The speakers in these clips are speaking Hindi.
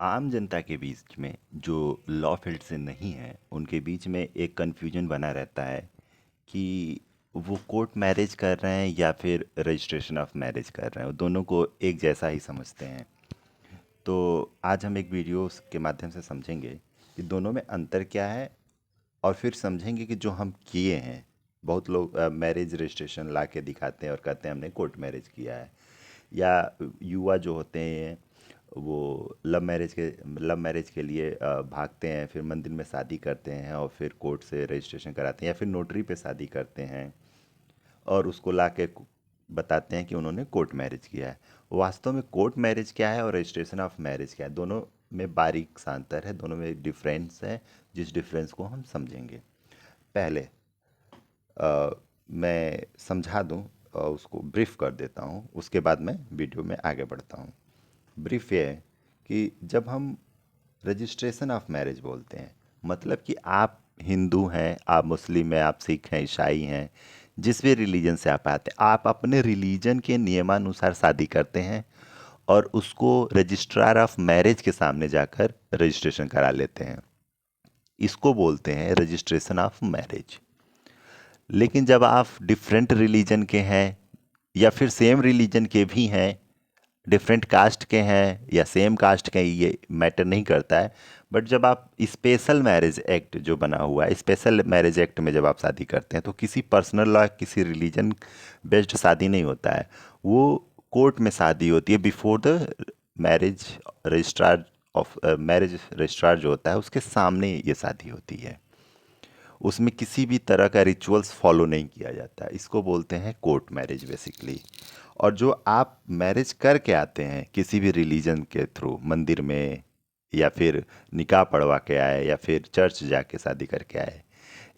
आम जनता के बीच में जो लॉ फील्ड से नहीं है उनके बीच में एक कन्फ्यूजन बना रहता है कि वो कोर्ट मैरिज कर रहे हैं या फिर रजिस्ट्रेशन ऑफ मैरिज कर रहे हैं। वो दोनों को एक जैसा ही समझते हैं। तो आज हम एक वीडियो के माध्यम से समझेंगे कि दोनों में अंतर क्या है, और फिर समझेंगे कि जो हम किए हैं, बहुत लोग मैरिज रजिस्ट्रेशन ला के दिखाते हैं और कहते हैं हमने कोर्ट मैरिज किया है। या युवा जो होते हैं वो लव मैरिज के लिए भागते हैं, फिर मंदिर में शादी करते हैं और फिर कोर्ट से रजिस्ट्रेशन कराते हैं, या फिर नोटरी पे शादी करते हैं और उसको ला के बताते हैं कि उन्होंने कोर्ट मैरिज किया है। वास्तव में कोर्ट मैरिज क्या है और रजिस्ट्रेशन ऑफ मैरिज क्या है, दोनों में बारीक सा अंतर है, दोनों में डिफरेंस है, जिस डिफरेंस को हम समझेंगे। पहले मैं समझा दूं और उसको ब्रीफ कर देता हूं, उसके बाद मैं वीडियो में आगे बढ़ता हूं। ब्रीफ ये है कि जब हम रजिस्ट्रेशन ऑफ मैरिज बोलते हैं, मतलब कि आप हिंदू हैं, आप मुस्लिम हैं, आप सिख हैं, ईसाई हैं, जिस भी रिलीजन से आप आते हैं, आप अपने रिलीजन के नियमानुसार शादी करते हैं और उसको रजिस्ट्रार ऑफ मैरिज के सामने जाकर रजिस्ट्रेशन करा लेते हैं। इसको बोलते हैं रजिस्ट्रेशन ऑफ मैरिज। लेकिन जब आप डिफरेंट रिलीजन के हैं या फिर सेम रिलीजन के भी हैं, डिफरेंट कास्ट के हैं या सेम कास्ट के, ये मैटर नहीं करता है। बट जब आप स्पेशल मैरिज एक्ट जो बना हुआ है, स्पेशल मैरिज एक्ट में जब आप शादी करते हैं तो किसी पर्सनल लॉ, किसी रिलीजन बेस्ड शादी नहीं होता है। वो कोर्ट में शादी होती है before the marriage registrar of marriage registrar जो होता है उसके सामने ये शादी होती है। उसमें किसी भी तरह का रिचुअल्स फॉलो नहीं किया जाता है। इसको बोलते हैं कोर्ट मैरिज बेसिकली। और जो आप मैरिज करके आते हैं किसी भी रिलीजन के थ्रू, मंदिर में या फिर निकाह पढ़वा के आए या फिर चर्च जाके शादी करके आए,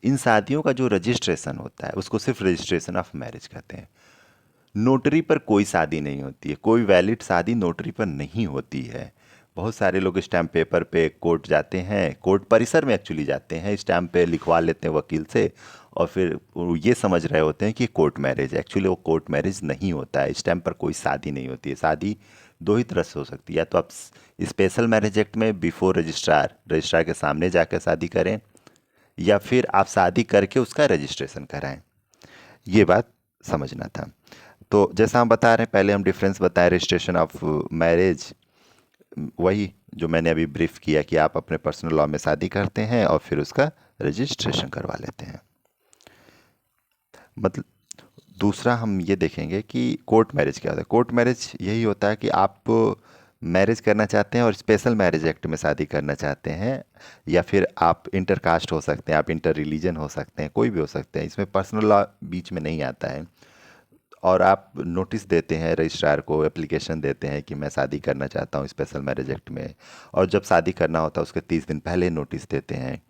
इन शादियों का जो रजिस्ट्रेशन होता है उसको सिर्फ रजिस्ट्रेशन ऑफ मैरिज कहते हैं। नोटरी पर कोई शादी नहीं होती है, कोई वैलिड शादी नोटरी पर नहीं होती है। बहुत सारे लोग स्टैम्प पेपर पे कोर्ट जाते हैं, कोर्ट परिसर में एक्चुअली जाते हैं, स्टैम्प पे लिखवा लेते हैं वकील से, और फिर वो ये समझ रहे होते हैं कि कोर्ट मैरिज, एक्चुअली वो कोर्ट मैरिज नहीं होता है। स्टैम्प पर कोई शादी नहीं होती है। शादी दो ही तरह से हो सकती है, या तो आप स्पेशल मैरिज एक्ट में बिफोर रजिस्ट्रार के सामने जाकर शादी करें, या फिर आप शादी करके उसका रजिस्ट्रेशन कराएं। ये बात समझना था। तो जैसा हम बता रहे हैं, पहले हम डिफरेंस बताए रजिस्ट्रेशन ऑफ मैरिज, वही जो मैंने अभी ब्रीफ किया कि आप अपने पर्सनल लॉ में शादी करते हैं और फिर उसका रजिस्ट्रेशन करवा लेते हैं। मतलब दूसरा हम ये देखेंगे कि कोर्ट मैरिज क्या होता है। कोर्ट मैरिज यही होता है कि आप मैरिज करना चाहते हैं और स्पेशल मैरिज एक्ट में शादी करना चाहते हैं, या फिर आप इंटरकास्ट हो सकते हैं, आप इंटर रिलीजन हो सकते हैं, कोई भी हो सकते हैं, इसमें पर्सनल लॉ बीच में नहीं आता है। और आप नोटिस देते हैं रजिस्ट्रार को, एप्लीकेशन देते हैं कि मैं शादी करना चाहता हूँ स्पेशल मैरिज एक्ट में, और जब शादी करना होता है उसके 30 दिन पहले नोटिस देते हैं।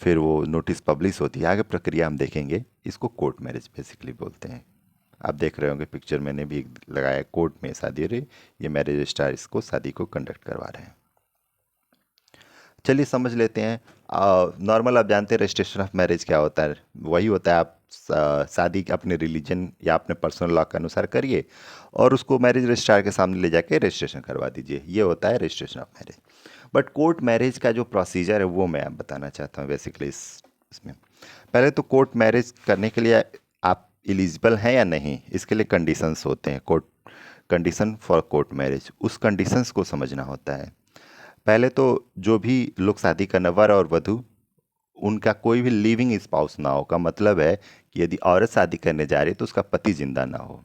फिर वो नोटिस पब्लिश होती है। आगे प्रक्रिया हम देखेंगे। इसको कोर्ट मैरिज बेसिकली बोलते हैं। आप देख रहे होंगे पिक्चर मैंने भी एक लगाया, कोर्ट में शादी हो रही, ये मैरिज रजिस्ट्रार इसको शादी को कंडक्ट करवा रहे हैं। चलिए समझ लेते हैं। नॉर्मल आप जानते हैं रजिस्ट्रेशन ऑफ मैरिज क्या होता है। वही होता है, आप शादी अपने रिलीजन या अपने पर्सनल लॉ के अनुसार करिए और उसको मैरिज रजिस्ट्रार के सामने ले जाके रजिस्ट्रेशन करवा दीजिए। ये होता है registration of marriage. But court marriage का जो प्रोसीजर है वो मैं आप बताना चाहता हूँ बेसिकली इसमें। पहले तो कोर्ट मैरिज करने के लिए आप एलिजिबल हैं या नहीं, इसके लिए कंडीशंस होते हैं। Court condition for court marriage, उस कंडीशंस को समझना होता है। पहले तो जो भी लोग शादी करना, वर और वधू, उनका कोई भी लिविंग स्पाउस ना हो। का मतलब है कि यदि औरत शादी करने जा रही है तो उसका पति जिंदा ना हो,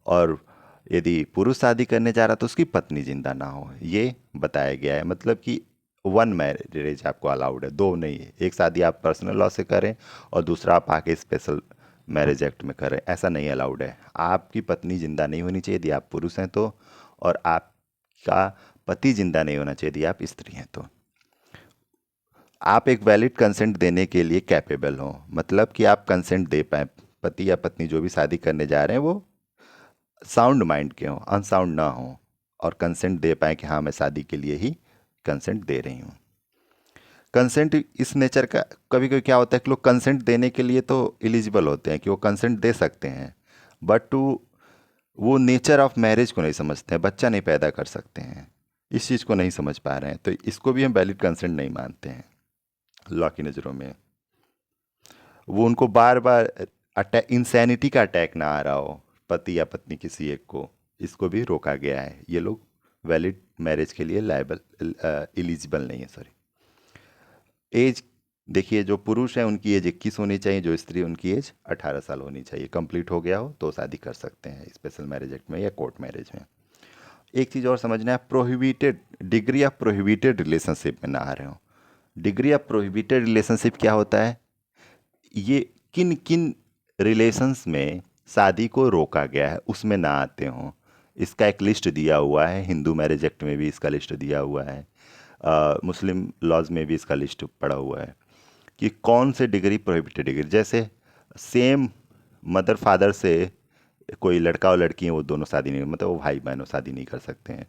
और यदि पुरुष शादी करने जा रहा तो उसकी पत्नी जिंदा ना हो। ये बताया गया है। मतलब कि वन मैरिज आपको अलाउड है, दो नहीं है। एक शादी आप पर्सनल लॉ से करें और दूसरा आप आके स्पेशल मैरिज एक्ट में करें, ऐसा नहीं अलाउड है। आपकी पत्नी जिंदा नहीं होनी चाहिए यदि आप पुरुष हैं तो, और आपका पति जिंदा नहीं होना चाहिए यदि आप स्त्री हैं तो। आप एक वैलिड कंसेंट देने के लिए कैपेबल हो, मतलब कि आप कंसेंट दे पाए, पति या पत्नी जो भी शादी करने जा रहे हैं वो साउंड माइंड के हों, अनसाउंड ना हो, और कंसेंट दे पाए कि हाँ मैं शादी के लिए ही कंसेंट दे रही हूँ। कंसेंट इस नेचर का, कभी कभी क्या होता है कि लोग कंसेंट देने के लिए तो एलिजिबल होते हैं कि वो कंसेंट दे सकते हैं, बट वो नेचर ऑफ मैरिज को नहीं समझते हैं, बच्चा नहीं पैदा कर सकते हैं। इस चीज़ को नहीं समझ पा रहे हैं, तो इसको भी हम वैलिड कंसेंट नहीं मानते हैं लॉ की नज़रों में। वो उनको बार बार अटैक, इंसैनिटी का अटैक ना आ रहा हो पति या पत्नी किसी एक को, इसको भी रोका गया है। ये लोग वैलिड मैरिज के लिए लायबल, एलिजिबल नहीं है, सॉरी। एज देखिए, जो पुरुष है उनकी एज 21 होनी चाहिए, जो स्त्री उनकी एज 18 साल होनी चाहिए। कंप्लीट हो गया हो तो शादी कर सकते हैं स्पेशल मैरिज एक्ट में या कोर्ट मैरिज में। एक चीज़ और समझना है, prohibited degree of prohibited relationship में ना आ रहे हो। डिग्री ऑफ प्रोहिबिटेड रिलेशनशिप क्या होता है? ये किन किन रिलेशंस में शादी को रोका गया है उसमें ना आते हों, इसका एक लिस्ट दिया हुआ है। हिंदू मैरिज एक्ट में भी इसका लिस्ट दिया हुआ है, मुस्लिम लॉज में भी इसका लिस्ट पड़ा हुआ है कि कौन से डिग्री प्रोहिबिटेड डिग्री। जैसे सेम मदर फादर से कोई लड़का और लड़की हैं, वो दोनों शादी नहीं, मतलब वो भाई बहनों शादी नहीं कर सकते हैं।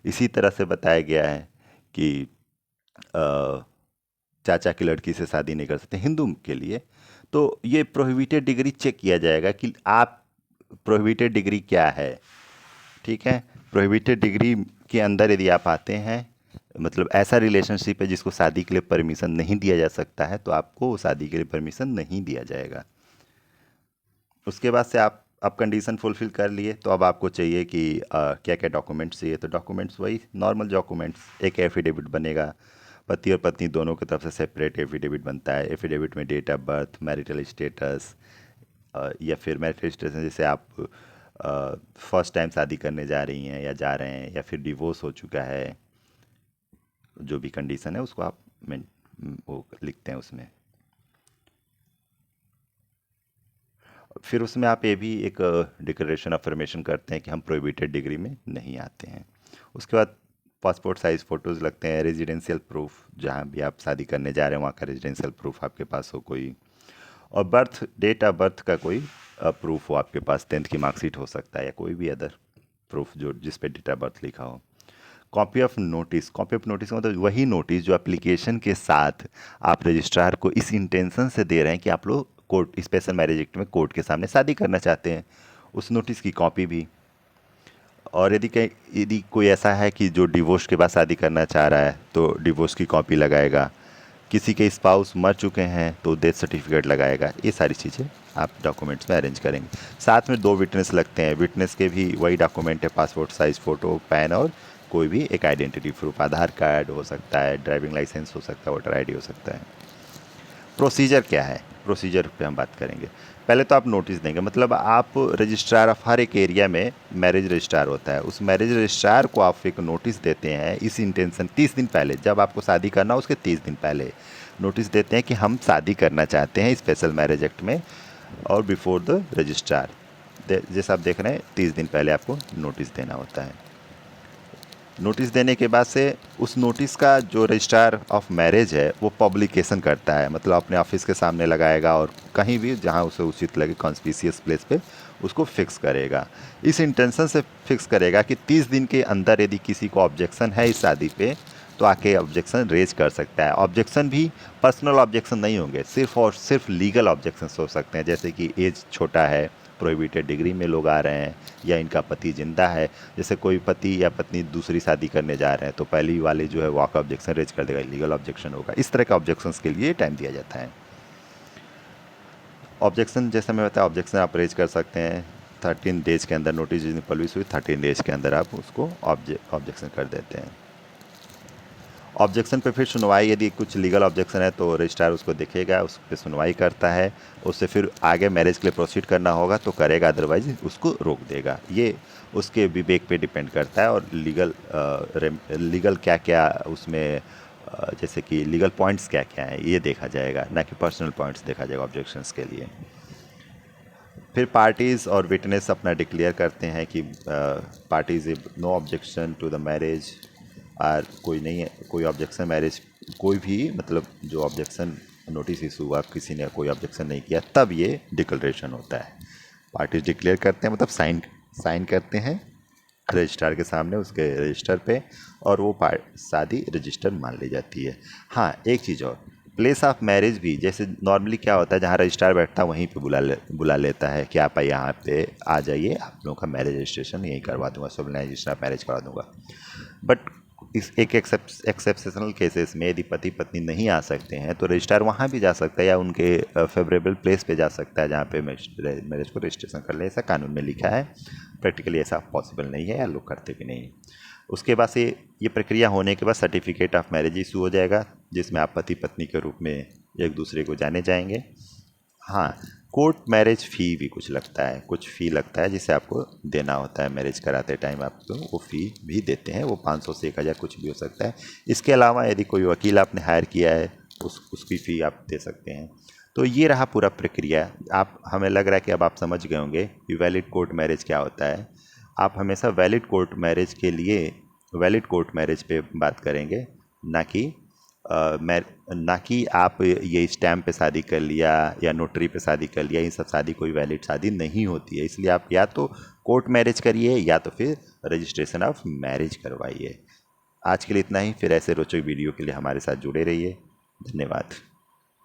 इसी तरह से बताया गया है कि अ, चाचा की लड़की से शादी नहीं कर सकते हिंदू के लिए। तो ये प्रोहिबिटेड डिग्री चेक किया जाएगा कि आप, प्रोहिबिटेड डिग्री क्या है, ठीक है। प्रोहिबिटेड डिग्री के अंदर यदि आप आते हैं, मतलब ऐसा रिलेशनशिप है जिसको शादी के लिए परमिशन नहीं दिया जा सकता है, तो आपको शादी के लिए परमिशन नहीं दिया जाएगा। उसके बाद से आप कंडीशन फुलफिल कर लिए, तो अब आपको चाहिए कि क्या क्या डॉक्यूमेंट्स चाहिए। तो डॉक्यूमेंट्स वही नॉर्मल डॉक्यूमेंट्स, एक एफिडेविट बनेगा, पति और पत्नी दोनों की तरफ से सेपरेट एफिडेविट बनता है। एफिडेविट में date of birth, marital status, या फिर मैरिटल स्टेटस जैसे आप फर्स्ट टाइम शादी करने जा रही हैं या जा रहे हैं, या फिर डिवोर्स हो चुका है, जो भी कंडीशन है उसको आप वो लिखते हैं उसमें। फिर उसमें आप ये भी एक डिक्लेरेशन अफर्मेशन करते हैं कि हम प्रोहिबिटेड डिग्री में नहीं आते हैं। उसके बाद पासपोर्ट साइज़ फ़ोटोज़ लगते हैं, रेजिडेंशियल प्रूफ, जहाँ भी आप शादी करने जा रहे हैं वहाँ का रेजिडेंशियल प्रूफ आपके पास हो कोई, और बर्थ, डेट ऑफ बर्थ का कोई प्रूफ हो आपके पास, 10th की मार्कशीट हो सकता है या कोई भी अदर प्रूफ जो जिस पे डेट ऑफ बर्थ लिखा हो। Copy of notice, copy of notice मतलब वही नोटिस जो एप्लीकेशन के साथ आप रजिस्ट्रार को इस इंटेंशन से दे रहे हैं कि आप लोग कोर्ट, स्पेशल मैरिज एक्ट में कोर्ट के सामने शादी करना चाहते हैं, उस नोटिस की कॉपी भी। और यदि कोई ऐसा है कि जो डिवोर्स के बाद शादी करना चाह रहा है, तो डिवोर्स की कॉपी लगाएगा। किसी के स्पाउस मर चुके हैं तो डेथ सर्टिफिकेट लगाएगा। ये सारी चीज़ें आप डॉक्यूमेंट्स में अरेंज करेंगे। साथ में 2 विटनेस लगते हैं, विटनेस के भी वही डॉक्यूमेंट है, पासपोर्ट साइज़ फ़ोटो, पैन, और कोई भी एक आइडेंटिटी प्रूफ, आधार कार्ड हो सकता है, ड्राइविंग लाइसेंस हो सकता है, वोटर आईडी हो सकता है। प्रोसीजर क्या है, प्रोसीजर पे हम बात करेंगे। पहले तो आप नोटिस देंगे, मतलब आप रजिस्ट्रार ऑफ हर एक एरिया में मैरिज रजिस्ट्रार होता है, उस मैरिज रजिस्ट्रार को आप एक नोटिस देते हैं इस इंटेंशन, 30 दिन पहले, जब आपको शादी करना हो उसके 30 दिन पहले नोटिस देते हैं कि हम शादी करना चाहते हैं स्पेशल मैरिज एक्ट में, और बिफोर द रजिस्ट्रार। जैसे आप देख रहे हैं 30 दिन पहले आपको नोटिस देना होता है। नोटिस देने के बाद से उस नोटिस का जो रजिस्ट्रार ऑफ मैरिज है वो पब्लिकेशन करता है, मतलब अपने ऑफिस के सामने लगाएगा और कहीं भी जहां उसे उचित लगे कॉन्स्पिशियस प्लेस पे उसको फिक्स करेगा। इस इंटेंशन से फिक्स करेगा कि 30 दिन के अंदर यदि किसी को ऑब्जेक्शन है इस शादी पे, तो आके ऑब्जेक्शन रेज कर सकता है। ऑब्जेक्शन भी पर्सनल ऑब्जेक्शन नहीं होंगे, सिर्फ और सिर्फ लीगल ऑब्जेक्शन हो सकते हैं, जैसे कि एज छोटा है, प्रोहिबिटेड डिग्री में लोग आ रहे हैं, या इनका पति जिंदा है। जैसे कोई पति या पत्नी दूसरी शादी करने जा रहे हैं तो पहली वाले जो है वॉक ऑब्जेक्शन रेज कर देगा, लीगल ऑब्जेक्शन होगा। इस तरह के ऑब्जेक्शंस के लिए टाइम दिया जाता है। ऑब्जेक्शन जैसे मैं बताया, ऑब्जेक्शन आप रेज कर सकते हैं 13 डेज के अंदर, नोटिस जितनी पब्लिश हुई 13 डेज के अंदर आप उसको ऑब्जेक्शन कर देते हैं। ऑब्जेक्शन पे फिर सुनवाई, यदि कुछ लीगल ऑब्जेक्शन है तो रजिस्ट्रार उसको देखेगा, उस पर सुनवाई करता है, उससे फिर आगे मैरिज के लिए प्रोसीड करना होगा तो करेगा, अदरवाइज उसको रोक देगा। ये उसके विवेक पे डिपेंड करता है। और लीगल क्या क्या उसमें, जैसे कि लीगल पॉइंट्स क्या क्या हैं ये देखा जाएगा, ना कि पर्सनल पॉइंट्स देखा जाएगा ऑब्जेक्शंस के लिए। फिर पार्टीज़ और विटनेस अपना डिक्लेयर करते हैं कि parties no objection to the marriage, और कोई नहीं है, कोई ऑब्जेक्शन मैरिज, कोई भी मतलब जो ऑब्जेक्शन नोटिस इशू हुआ किसी ने कोई ऑब्जेक्शन नहीं किया, तब ये डिक्लेरेशन होता है। पार्टीज डिक्लेयर करते हैं, मतलब साइन साइन करते हैं रजिस्ट्रार के सामने उसके रजिस्टर पे, और वो शादी रजिस्टर मान ली जाती है। हाँ, एक चीज़ और, प्लेस ऑफ मैरिज भी, जैसे नॉर्मली क्या होता है जहाँ रजिस्ट्रार बैठता है वहीं पे बुला लेता है कि आप यहाँ पे आ जाइए, आप लोगों का मैरिज रजिस्ट्रेशन यहीं करवा दूंगा, सोलनाइजेशन ऑफ मैरिज करवा दूंगा। बट इस एक एक्सेप्शनल केसेस में यदि पति पत्नी नहीं आ सकते हैं तो रजिस्ट्रार वहाँ भी जा सकता है या उनके फेवरेबल प्लेस पे जा सकता है जहाँ पे मैरिज को रजिस्ट्रेशन कर ले। ऐसा कानून में लिखा है। प्रैक्टिकली ऐसा पॉसिबल नहीं है या लोग करते भी नहीं। उसके बाद से ये प्रक्रिया होने के बाद सर्टिफिकेट ऑफ मैरिज इशू हो जाएगा, जिसमें आप पति पत्नी के रूप में एक दूसरे को जाने जाएंगे। हाँ, कोर्ट मैरिज फ़ी भी कुछ लगता है, कुछ फ़ी लगता है जिसे आपको देना होता है। मैरिज कराते टाइम आपको वो फ़ी भी देते हैं, वो 500 से 1000 कुछ भी हो सकता है। इसके अलावा यदि कोई वकील आपने हायर किया है उसकी फ़ी आप दे सकते हैं। तो ये रहा पूरा प्रक्रिया। आप, हमें लग रहा है कि अब आप समझ गए होंगे कि वैलिड कोर्ट मैरिज क्या होता है। आप हमेशा वैलिड कोर्ट मैरिज के लिए वैलिड कोर्ट मैरिज पे बात करेंगे, ना कि मैं ना कि आप ये स्टैम्प पे शादी कर लिया या नोटरी पे शादी कर लिया। ये सब शादी कोई वैलिड शादी नहीं होती है। इसलिए आप या तो कोर्ट मैरिज करिए या तो फिर रजिस्ट्रेशन ऑफ मैरिज करवाइए। आज के लिए इतना ही। फिर ऐसे रोचक वीडियो के लिए हमारे साथ जुड़े रहिए। धन्यवाद।